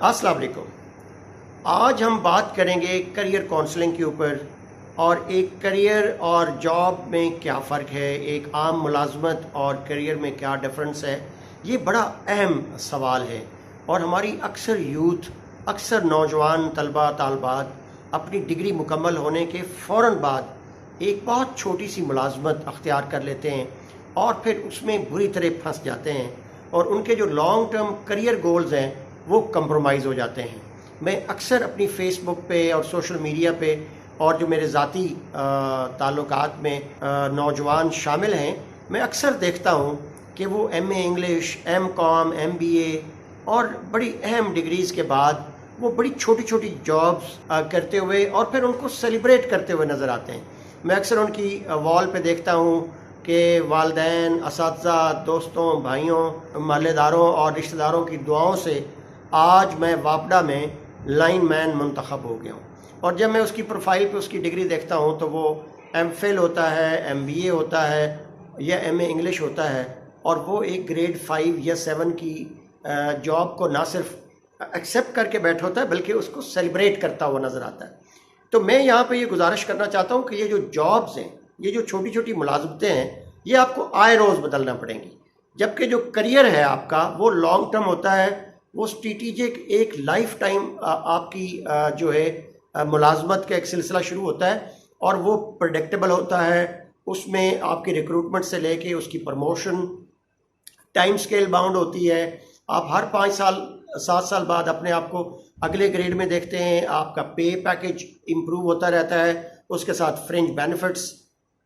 अस्सलाम वालेकुम। आज हम बात करेंगे करियर काउंसलिंग के ऊपर और एक करियर और जॉब में क्या फ़र्क है, एक आम मुलाजमत और करियर में क्या डिफरेंस है। ये बड़ा अहम सवाल है और हमारी अक्सर नौजवान तलबा तालबात अपनी डिग्री मुकम्मल होने के फ़ौरन बाद एक बहुत छोटी सी मुलाजमत अख्तियार कर लेते हैं और फिर उसमें बुरी तरह फंस जाते हैं और उनके जो लॉन्ग टर्म करियर गोल्स हैं वो कंप्रोमाइज़ हो जाते हैं। मैं अक्सर अपनी फ़ेसबुक पे और सोशल मीडिया पे और जो मेरे ज़ाती ताल्लुकात में नौजवान शामिल हैं, मैं अक्सर देखता हूँ कि वो MA इंग्लिश, MCOM, MBA और बड़ी अहम डिग्रीज़ के बाद वो बड़ी छोटी छोटी जॉब्स करते हुए और फिर उनको सेलिब्रेट करते हुए नज़र आते हैं। मैं अक्सर उनकी वॉल पे देखता हूँ कि वालिदैन, असातिज़ा, दोस्तों, भाइयों, महल्लेदारों और रिश्तेदारों की दुआओं से आज मैं वापडा में लाइन मैन मुंतखब हो गया हूँ। और जब मैं उसकी प्रोफाइल पे उसकी डिग्री देखता हूँ तो वो MPhil होता है, MBA होता है या MA इंग्लिश होता है और वो एक ग्रेड 5 या 7 की जॉब को ना सिर्फ एक्सेप्ट करके बैठा होता है बल्कि उसको सेलिब्रेट करता हुआ नज़र आता है। तो मैं यहाँ पे ये गुजारिश करना चाहता हूँ कि ये जो जॉब्स हैं, ये जो छोटी छोटी मुलाजमतें हैं, ये आपको आए रोज़ बदलना पड़ेंगी, जबकि जो करियर है आपका वो लॉन्ग टर्म होता है, वो स्ट्रेटिजिक एक लाइफ टाइम आपकी जो है मुलाजमत का एक सिलसिला शुरू होता है और वो प्रेडिक्टेबल होता है। उसमें आपकी रिक्रूटमेंट से लेके उसकी प्रमोशन टाइम स्केल बाउंड होती है। आप हर 5 साल 7 साल बाद अपने आप को अगले ग्रेड में देखते हैं, आपका पे पैकेज इम्प्रूव होता रहता है, उसके साथ फ्रिंज बेनिफिट्स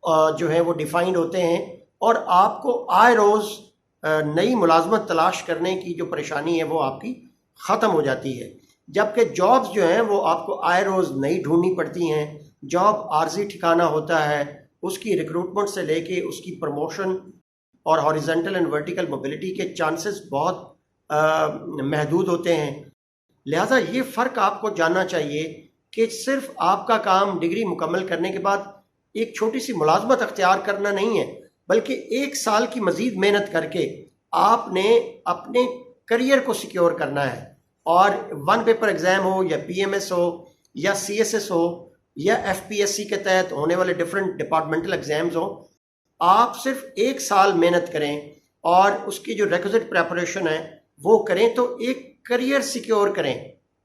जो हैं वो डिफाइंड होते हैं और आपको आए रोज़ नई मुलाजमत तलाश करने की जो परेशानी है वो आपकी ख़त्म हो जाती है। जबकि जॉब्स जो हैं वो आपको आए रोज़ नई ढूंढनी पड़ती हैं। जॉब आर्जी ठिकाना होता है, उसकी रिक्रूटमेंट से लेके उसकी प्रमोशन और हॉरिजॉन्टल एंड वर्टिकल मोबिलिटी के चांसेस बहुत महदूद होते हैं। लिहाजा ये फ़र्क आपको जानना चाहिए कि सिर्फ आपका काम डिग्री मुकम्मल करने के बाद एक छोटी सी मुलाजमत अख्तियार करना नहीं है, बल्कि 1 साल की मज़ीद मेहनत करके आपने अपने करियर को सिक्योर करना है। और 1 पेपर एग्ज़ाम हो या PMS हो या CSS हो या FPSC के तहत होने वाले डिफरेंट डिपार्टमेंटल एग्ज़ाम्स हो, आप सिर्फ 1 साल मेहनत करें और उसकी जो रिक्विजिट प्रेपरेशन है वो करें तो एक करियर सिक्योर करें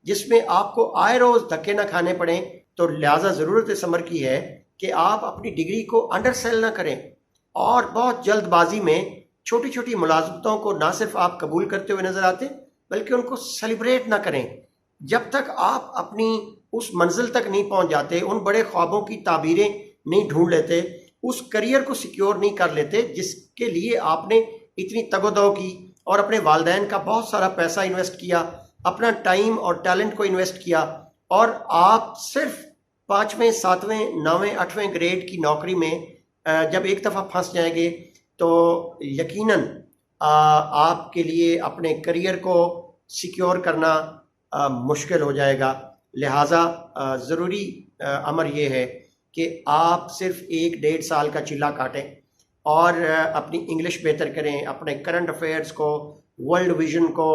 जिसमें आपको आए रोज़ धक्के ना खाने पड़ें। तो लिहाजा ज़रूरत इस अमर की है कि आप अपनी डिग्री को अंडर सेल ना करें और बहुत जल्दबाजी में छोटी छोटी मुलाजमतों को ना सिर्फ आप कबूल करते हुए नज़र आते बल्कि उनको सेलिब्रेट ना करें। जब तक आप अपनी उस मंजिल तक नहीं पहुंच जाते, उन बड़े ख्वाबों की ताबीरें नहीं ढूंढ लेते, उस करियर को सिक्योर नहीं कर लेते जिसके लिए आपने इतनी तगोदो की और अपने वालिदैन का बहुत सारा पैसा इन्वेस्ट किया, अपना टाइम और टैलेंट को इन्वेस्ट किया, और आप सिर्फ 5वें 7वें 9वें 8वें ग्रेड की नौकरी में जब एक दफ़ा फंस जाएंगे तो यकीनन आपके लिए अपने करियर को सिक्योर करना मुश्किल हो जाएगा। लिहाजा ज़रूरी अमर ये है कि आप सिर्फ 1-1.5 साल का चिल्ला काटें और अपनी इंग्लिश बेहतर करें, अपने करंट अफेयर्स को, वर्ल्ड विजन को,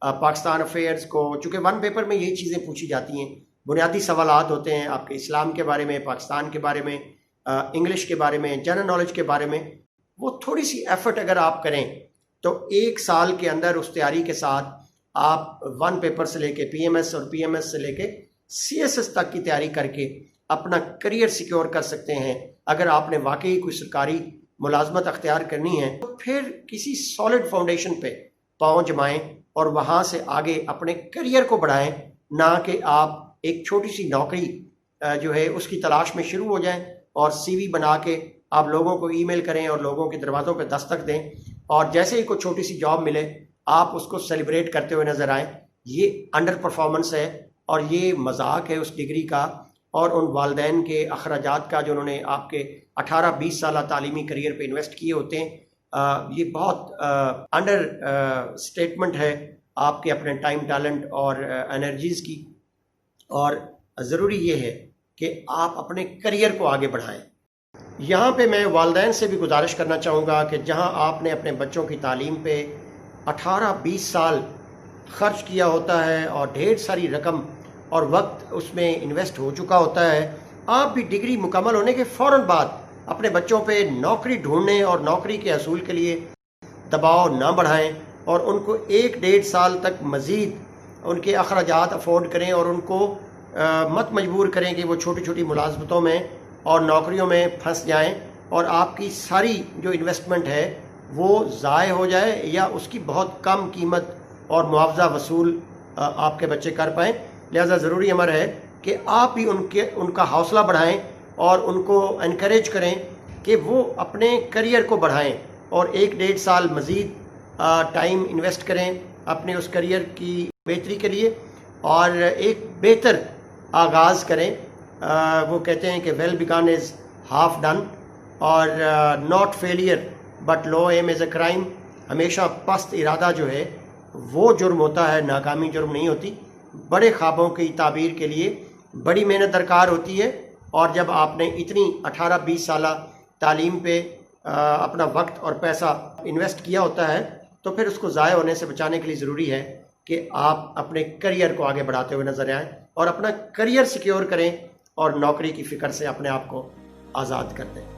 पाकिस्तान अफेयर्स को। चूँकि 1 पेपर में यही चीज़ें पूछी जाती हैं, बुनियादी सवालात होते हैं आपके इस्लाम के बारे में, पाकिस्तान के बारे में, इंग्लिश के बारे में, जनरल नॉलेज के बारे में। वो थोड़ी सी एफर्ट अगर आप करें तो 1 साल के अंदर उस तैयारी के साथ आप 1 पेपर से लेके PMS और PMS से लेके CSS तक की तैयारी करके अपना करियर सिक्योर कर सकते हैं। अगर आपने वाकई कोई सरकारी मुलाजमत अख्तियार करनी है तो फिर किसी सॉलिड फाउंडेशन पे पाँव जमाएं और वहाँ से आगे अपने करियर को बढ़ाएं, ना कि आप एक छोटी सी नौकरी जो है उसकी तलाश में शुरू हो जाएं और CV बना के आप लोगों को ईमेल करें और लोगों के दरवाज़ों पे दस्तक दें और जैसे ही कोई छोटी सी जॉब मिले आप उसको सेलिब्रेट करते हुए नज़र आएँ। ये अंडर परफॉर्मेंस है और ये मजाक है उस डिग्री का और उन वालिदैन के अखराजात का जो उन्होंने आपके 18-20 साल तालीमी करियर पे इन्वेस्ट किए होते हैं। ये बहुत अंडर स्टेटमेंट है आपके अपने टाइम, टैलेंट और एनर्जीज़ की। और ज़रूरी ये है कि आप अपने करियर को आगे बढ़ाएं। यहाँ पे मैं वालिदैन से भी गुजारिश करना चाहूँगा कि जहाँ आपने अपने बच्चों की तालीम पे 18-20 साल خرچ کیا ہوتا ہے اور ڈھیر ساری رقم اور وقت اس میں انویسٹ ہو چکا ہوتا ہے، آپ بھی ڈگری مکمل ہونے کے فوراً بعد اپنے بچوں پہ نوکری ڈھونڈنے اور نوکری کے حصول کے لیے دباؤ نہ بڑھائیں اور ان کو 1-1.5 سال تک مزید ان کے اخراجات افورڈ کریں اور ان کو مت مجبور کریں کہ وہ چھوٹی چھوٹی ملازمتوں میں اور نوکریوں میں پھنس جائیں اور آپ کی ساری جو انویسٹمنٹ ہے وہ ضائع ہو جائے یا اس کی بہت کم قیمت اور معاوضہ وصول آپ کے بچے کر پائیں۔ لہذا ضروری امر ہے کہ آپ بھی ان کا حوصلہ بڑھائیں اور ان کو انکریج کریں کہ وہ اپنے کریئر کو بڑھائیں اور 1-1.5 سال مزید ٹائم انویسٹ کریں اپنے اس کریئر کی بہتری کے لیے اور ایک بہتر آغاز کریں۔ وہ کہتے ہیں کہ well begun is half done اور not failure but low aim is a crime. ہمیشہ پست ارادہ جو ہے وہ جرم ہوتا ہے، ناکامی جرم نہیں ہوتی۔ بڑے خوابوں کی تعبیر کے لیے بڑی محنت درکار ہوتی ہے اور جب آپ نے اتنی 18-20 سالہ تعلیم پہ اپنا وقت اور پیسہ انویسٹ کیا ہوتا ہے تو پھر اس کو ضائع ہونے سے بچانے کے لیے ضروری ہے کہ آپ اپنے کریئر کو آگے بڑھاتے ہوئے نظر آئیں اور اپنا کریئر سیکیور کریں اور نوکری کی فکر سے اپنے آپ کو آزاد کر دیں۔